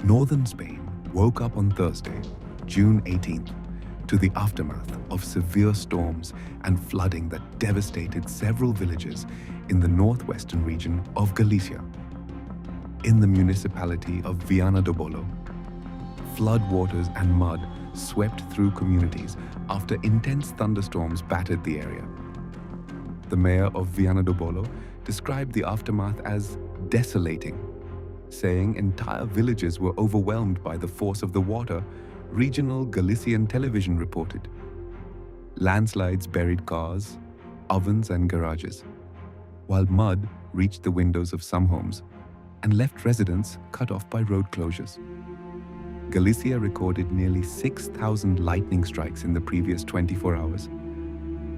Northern Spain woke up on Thursday, June 18th, to the aftermath of severe storms and flooding that devastated several villages in the northwestern region of Galicia. In the municipality of Viana do Bolo, floodwaters and mud swept through communities after intense thunderstorms battered the area. The mayor of Viana do Bolo described the aftermath as desolating, saying entire villages were overwhelmed by the force of the water. Regional Galician television reported. Landslides buried cars, ovens and garages, while mud reached the windows of some homes and left residents cut off by road closures. Galicia recorded nearly 6,000 lightning strikes in the previous 24 hours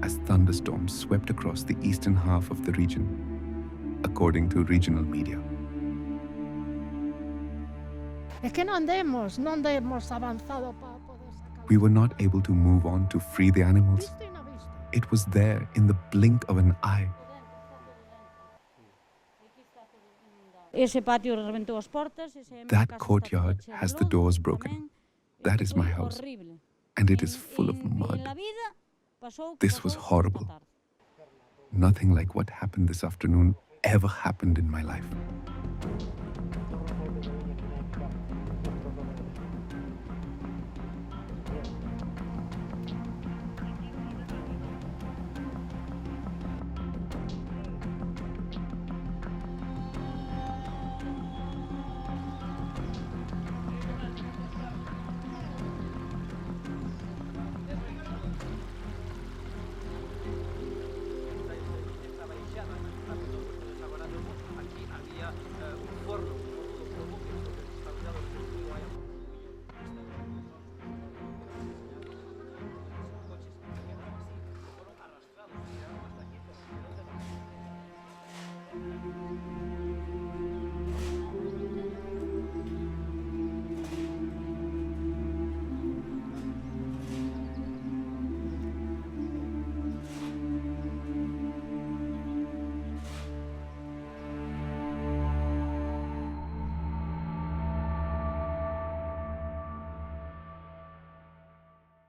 as thunderstorms swept across the eastern half of the region, according to regional media. We were not able to move on to free the animals. It was there in the blink of an eye. That courtyard has the doors broken. That is my house, and it is full of mud. This was horrible. Nothing like what happened this afternoon ever happened in my life.